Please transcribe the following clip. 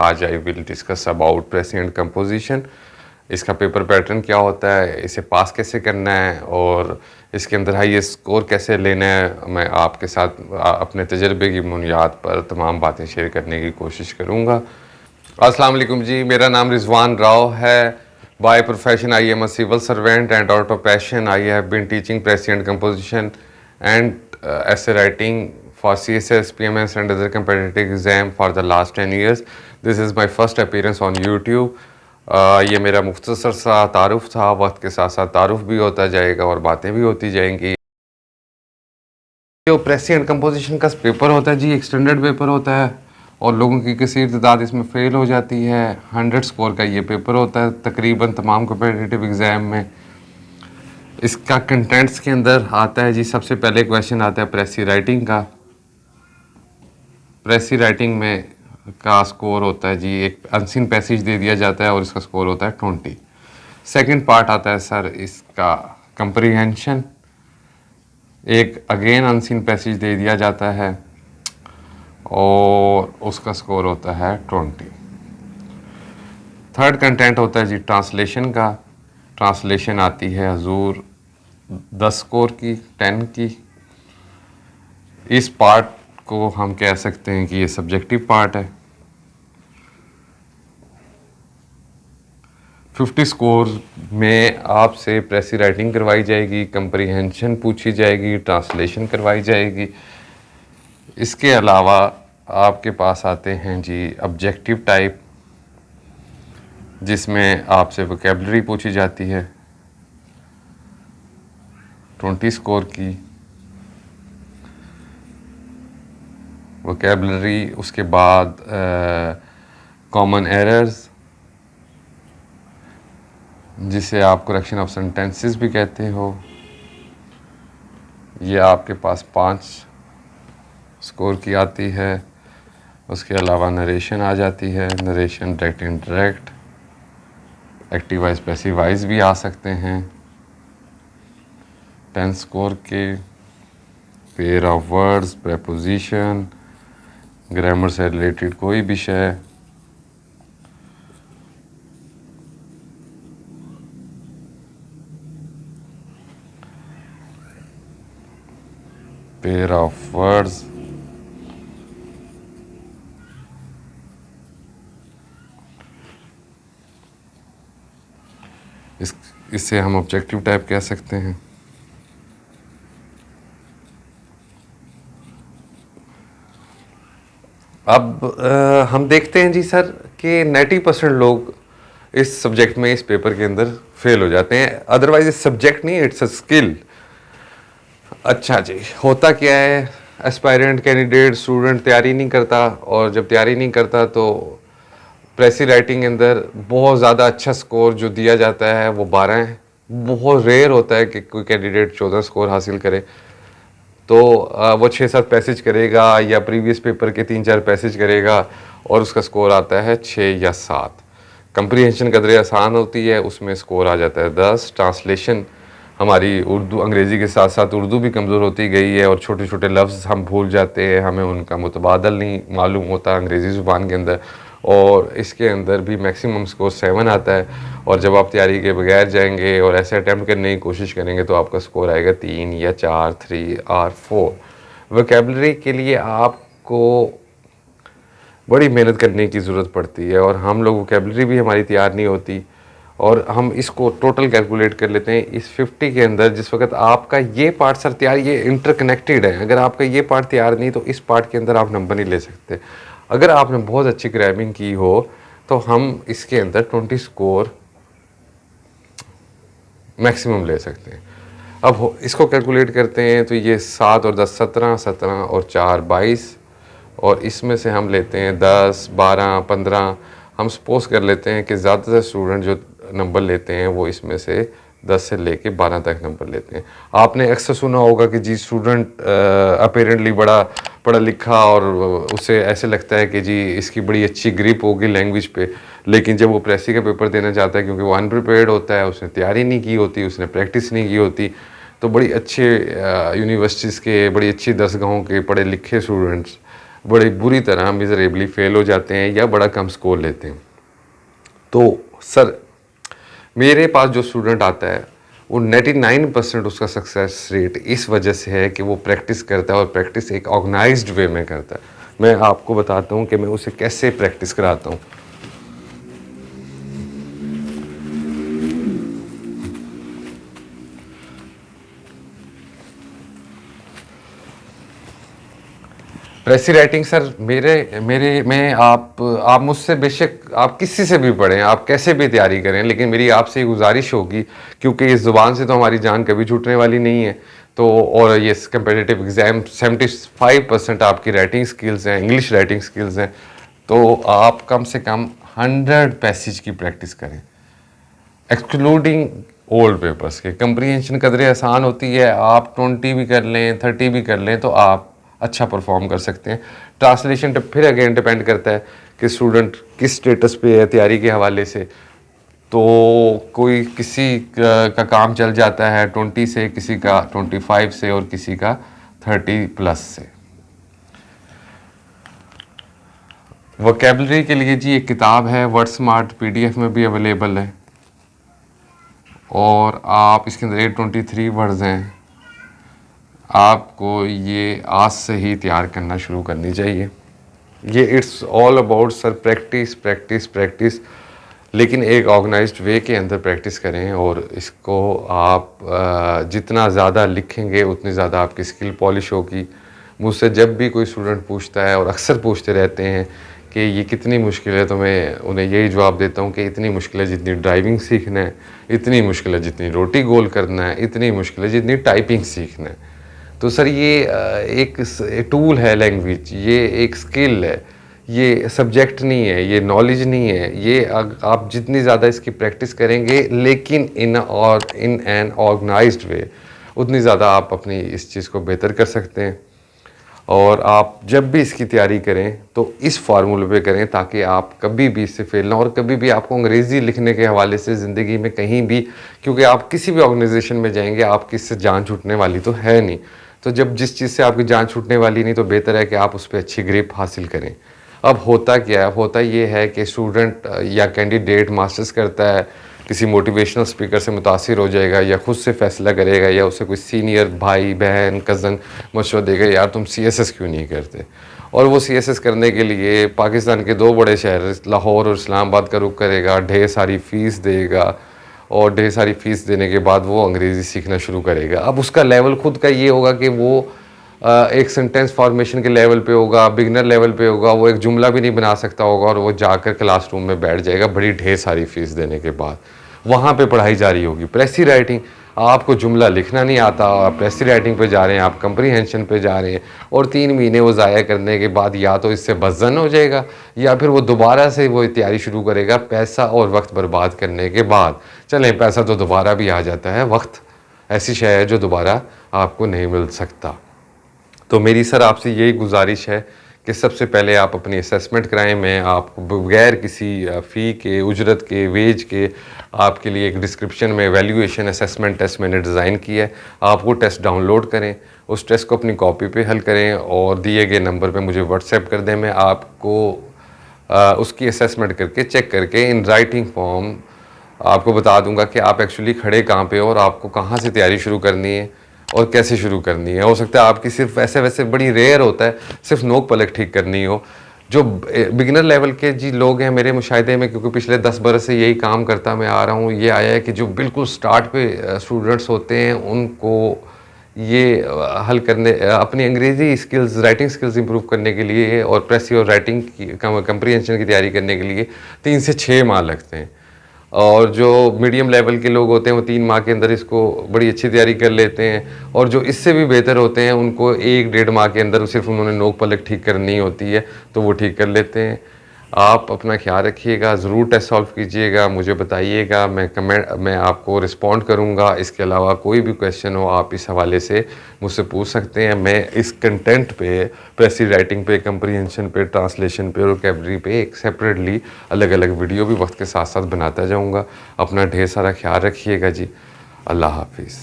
आज I will discuss about president composition. इसका paper pattern क्या होता है, इसे पास कैसे करना है और इसके अंदर हाईएस्ट स्कोर कैसे लेना है। मैं आपके साथ अपने तजर्बे की बुनियाद पर तमाम बातें शेयर करने की कोशिश करूँगा। अस्सलाम वालेकुम जी, मेरा नाम रिजवान राव है। By profession I am a civil servant and out of passion I have been teaching president composition and essay writing for CSS, PMS and other competitive exam for the last 10 years. This is my first appearance on YouTube. ये मेरा मुख्तसर सा तारुफ था, वक्त के साथ साथ तारुफ भी होता जाएगा और बातें भी होती जाएंगी। जो प्रेसिडेंट कंपोजिशन का पेपर होता है जी, एक्सटेंडेड पेपर होता है और लोगों की कसीर तादाद इसमें फ़ेल हो जाती है। 100 स्कोर का ये पेपर होता है तकरीबन तमाम कम्पिटिटिव एग्ज़ाम में। इसका कंटेंट्स के अंदर आता है जी, सबसे पहले क्वेश्चन आता है प्रेसी राइटिंग का। प्रेसी राइटिंग में का स्कोर होता है जी, एक अनसीन पैसेज दे दिया जाता है और इसका स्कोर होता है 20। सेकंड पार्ट आता है सर इसका कंप्रीहेंशन, एक अगेन अनसीन पैसेज दे दिया जाता है और उसका स्कोर होता है 20। थर्ड कंटेंट होता है जी ट्रांसलेशन का। ट्रांसलेशन आती है हजूर 10 स्कोर की, 10 की। इस पार्ट को हम कह सकते हैं कि ये सब्जेक्टिव पार्ट है। 50 स्कोर में आपसे प्रेसी राइटिंग करवाई जाएगी, कंप्रीहेंशन पूछी जाएगी, ट्रांसलेशन करवाई जाएगी। इसके अलावा आपके पास आते हैं जी ऑब्जेक्टिव टाइप, जिसमें आपसे वोकैबुलरी पूछी जाती है 20 स्कोर की वोकैबुलरी। उसके बाद कॉमन एरर्स, जिसे आप करेक्शन ऑफ सेंटेंसेस भी कहते हो, ये आपके पास 5 स्कोर की आती है। उसके अलावा नरेशन आ जाती है, narration direct indirect, active voice passive wise भी आ सकते हैं। 10 स्कोर के pair of words, preposition, grammar से रिलेटेड कोई विषय, पेयर ऑफ वर्ड्स, इससे हम ऑब्जेक्टिव टाइप कह सकते हैं। अब हम देखते हैं जी सर कि 90% लोग इस सब्जेक्ट में, इस पेपर के अंदर फेल हो जाते हैं। अदरवाइज इस सब्जेक्ट नहीं, इट्स अ स्किल। अच्छा जी, होता क्या है, एस्पायरेंट कैंडिडेट स्टूडेंट तैयारी नहीं करता, और जब तैयारी नहीं करता तो प्रेसी राइटिंग के अंदर बहुत ज़्यादा अच्छा स्कोर जो दिया जाता है वो 12 है। बहुत रेयर होता है कि कोई कैंडिडेट 14 स्कोर हासिल करे। तो वो 6-7 पैसेज करेगा या प्रीवियस पेपर के 3-4 पैसेज करेगा और उसका स्कोर आता है 6 या 7। कंप्रीहेंशन कदरे आसान होती है, उसमें स्कोर आ जाता है 10। ट्रांसलेशन, हमारी उर्दू अंग्रेज़ी के साथ साथ उर्दू भी कमज़ोर होती गई है और छोटे छोटे लफ्ज़ हम भूल जाते हैं, हमें उनका मुतबादल नहीं मालूम होता अंग्रेज़ी ज़ुबान के अंदर, और इसके अंदर भी मैक्सिमम स्कोर 7 आता है। और जब आप तैयारी के बगैर जाएंगे और ऐसे अटैम्प्ट करने की कोशिश करेंगे तो आपका स्कोर आएगा 3 या 4, 3 और 4। वोकैबुलरी के लिए आपको बड़ी मेहनत करने की ज़रूरत पड़ती है और हम लोग वोकैबुलरी भी हमारी तैयार नहीं होती, और हम इसको टोटल कैलकुलेट कर लेते हैं। इस 50 के अंदर जिस वक्त आपका ये पार्ट सर तैयार, ये इंटरकनेक्टेड है, अगर आपका ये पार्ट तैयार नहीं तो इस पार्ट के अंदर आप नंबर नहीं ले सकते। अगर आपने बहुत अच्छी ग्रैबिंग की हो तो हम इसके अंदर 20 स्कोर मैक्सिमम ले सकते हैं। अब इसको कैलकुलेट करते हैं तो ये 7 और 10 17, 17 और 4 22, और इसमें से हम लेते हैं 10, 12, 15। हम सपोज कर लेते हैं कि ज़्यादातर स्टूडेंट जो नंबर लेते हैं वो इसमें से 10 से लेके 12 तक नंबर लेते हैं। आपने अक्सर सुना होगा कि जी स्टूडेंट अपेरेंटली बड़ा पढ़ा लिखा और उसे ऐसे लगता है कि जी इसकी बड़ी अच्छी ग्रिप होगी लैंग्वेज पे, लेकिन जब वो प्रेसी का पेपर देना चाहता है, क्योंकि वो अनप्रिपेयर्ड होता है, उसने तैयारी नहीं की होती, उसने प्रैक्टिस नहीं की होती, तो बड़ी अच्छे यूनिवर्सिटीज़ के, बड़ी अच्छी दरसगाहों के पढ़े लिखे स्टूडेंट्स बड़ी बुरी तरह मिजरेबली फेल हो जाते हैं या बड़ा कम स्कोर लेते हैं। तो सर मेरे पास जो स्टूडेंट आता है वो 99% उसका सक्सेस रेट इस वजह से है कि वो प्रैक्टिस करता है और प्रैक्टिस एक ऑर्गेनाइज्ड वे में करता है। मैं आपको बताता हूँ कि मैं उसे कैसे प्रैक्टिस कराता हूँ। प्रेसी राइटिंग सर मेरे मेरे में आप मुझसे बेशक आप किसी से भी पढ़ें, आप कैसे भी तैयारी करें, लेकिन मेरी आपसे ये गुजारिश होगी, क्योंकि इस ज़ुबान से तो हमारी जान कभी छूटने वाली नहीं है। तो और ये कंपेटिटिव एग्ज़ाम 75% आपकी राइटिंग स्किल्स हैं, इंग्लिश राइटिंग स्किल्स हैं। तो आप कम से कम 100 पैसेज की प्रैक्टिस करें, एक्सक्लूडिंग ओल्ड पेपर्स के। कंप्रीहेंशन कदरे आसान होती है, आप 20 भी कर लें, 30 भी कर लें तो आप अच्छा परफॉर्म कर सकते हैं। ट्रांसलेशन फिर अगेन डिपेंड करता है कि स्टूडेंट किस स्टेटस पे है तैयारी के हवाले से। तो कोई किसी का काम चल जाता है 20 से, किसी का 25 से और किसी का 30+ से। वोकेबलरी के लिए जी एक किताब है वर्ड स्मार्ट, PDF में भी अवेलेबल है, और आप इसके अंदर 823 वर्ड्स हैं। आपको ये आज से ही तैयार करना शुरू करनी चाहिए। ये it's all about sir practice practice practice, लेकिन एक ऑर्गेनाइज्ड वे के अंदर प्रैक्टिस करें। और इसको आप जितना ज़्यादा लिखेंगे उतनी ज़्यादा आपकी स्किल पॉलिश होगी। मुझसे जब भी कोई स्टूडेंट पूछता है, और अक्सर पूछते रहते हैं कि ये कितनी मुश्किल है, तो मैं उन्हें यही जवाब देता हूँ कि इतनी मुश्किल है जितनी ड्राइविंग सीखना है, इतनी मुश्किल है जितनी रोटी गोल करना है, इतनी मुश्किल है जितनी टाइपिंग सीखना है। तो सर ये एक टूल है लैंग्वेज, ये एक स्किल है, ये सब्जेक्ट नहीं है, ये नॉलेज नहीं है। ये आप जितनी ज़्यादा इसकी प्रैक्टिस करेंगे, लेकिन इन एन ऑर्गेनाइज्ड वे, उतनी ज़्यादा आप अपनी इस चीज़ को बेहतर कर सकते हैं। और आप जब भी इसकी तैयारी करें तो इस फार्मूले पे करें, ताकि आप कभी भी इससे फेल ना, और कभी भी आपको अंग्रेज़ी लिखने के हवाले से ज़िंदगी में कहीं भी, क्योंकि आप किसी भी ऑर्गेनाइजेशन में जाएंगे आपकी इससे जान छूटने वाली तो है नहीं। तो जब जिस चीज़ से आपकी जान छूटने वाली नहीं, तो बेहतर है कि आप उस पर अच्छी ग्रिप हासिल करें। अब होता क्या है, होता ये है कि स्टूडेंट या कैंडिडेट मास्टर्स करता है, किसी मोटिवेशनल स्पीकर से मुतासिर हो जाएगा, या खुद से फैसला करेगा, या उसे कोई सीनियर भाई बहन कज़न मशवरा देगा, यार तुम CSS क्यों नहीं करते। और वो CSS करने के लिए पाकिस्तान के 2 बड़े शहर लाहौर और इस्लामाबाद का रुख करेगा, ढेर सारी फ़ीस देगा, और ढेर सारी फ़ीस देने के बाद वो अंग्रेज़ी सीखना शुरू करेगा। अब उसका लेवल खुद का ये होगा कि वो एक सेंटेंस फॉर्मेशन के लेवल पे होगा, बिगनर लेवल पे होगा, वो एक जुमला भी नहीं बना सकता होगा, और वो जाकर क्लासरूम में बैठ जाएगा बड़ी ढेर सारी फ़ीस देने के बाद। वहाँ पे पढ़ाई जारी होगी। प्रेसी राइटिंग, आपको जुमला लिखना नहीं आता, आप प्रेसी राइटिंग पे जा रहे हैं, आप कंप्रीहेंशन पे जा रहे हैं, और 3 महीने वो ज़ाया करने के बाद या तो इससे बज़न हो जाएगा, या फिर वो दोबारा से वो तैयारी शुरू करेगा पैसा और वक्त बर्बाद करने के बाद। चलें, पैसा तो दोबारा भी आ जाता है, वक्त ऐसी शय है जो दोबारा आपको नहीं मिल सकता। तो मेरी सर आपसे यही गुजारिश है कि सबसे पहले आप अपनी असेसमेंट कराएं। मैं आपको बगैर किसी फ़ी के, उजरत के, वेज के आपके लिए एक डिस्क्रिप्शन में वैल्यूएशन असेसमेंट टेस्ट मैंने डिज़ाइन किया है। आप वो टेस्ट डाउनलोड करें, उस टेस्ट को अपनी कॉपी पे हल करें, और दिए गए नंबर पे मुझे व्हाट्सएप कर दें। मैं आपको उसकी असेसमेंट करके चेक करके इन राइटिंग फॉर्म आपको बता दूंगा कि आप एक्चुअली खड़े कहाँ पे हो, और आपको कहाँ से तैयारी शुरू करनी है और कैसे शुरू करनी है। हो सकता है आपकी सिर्फ वैसे बड़ी रेयर होता है सिर्फ नोक पलक ठीक करनी हो। जो बिगिनर लेवल के जी लोग हैं मेरे मुशाहिदे में, क्योंकि पिछले 10 बरस से यही काम करता मैं आ रहा हूँ, ये आया है कि जो बिल्कुल स्टार्ट पे स्टूडेंट्स होते हैं उनको ये हल करने, अपनी अंग्रेज़ी स्किल्स, राइटिंग स्किल्स इंप्रूव करने के लिए और प्रेसी और राइटिंग की कंप्रीहेंशन की तैयारी करने के लिए 3 से 6 माह लगते हैं। और जो मीडियम लेवल के लोग होते हैं वो 3 माह के अंदर इसको बड़ी अच्छी तैयारी कर लेते हैं, और जो इससे भी बेहतर होते हैं उनको 1-1.5 माह के अंदर सिर्फ उन्होंने नोक पलक ठीक करनी होती है, तो वो ठीक कर लेते हैं। आप अपना ख्याल रखिएगा, ज़रूर टेस्ट सॉल्व कीजिएगा, मुझे बताइएगा, मैं आपको रिस्पॉन्ड करूँगा। इसके अलावा कोई भी क्वेश्चन हो आप इस हवाले से मुझसे पूछ सकते हैं। मैं इस कंटेंट पे, प्रेसी राइटिंग पे, कंप्रीहेंशन पे, ट्रांसलेशन पे और वोकैबलरी पे एक सेपरेटली अलग अलग वीडियो भी वक्त के साथ साथ बनाता जाऊँगा। अपना ढेर सारा ख्याल रखिएगा जी। अल्लाह हाफिज़।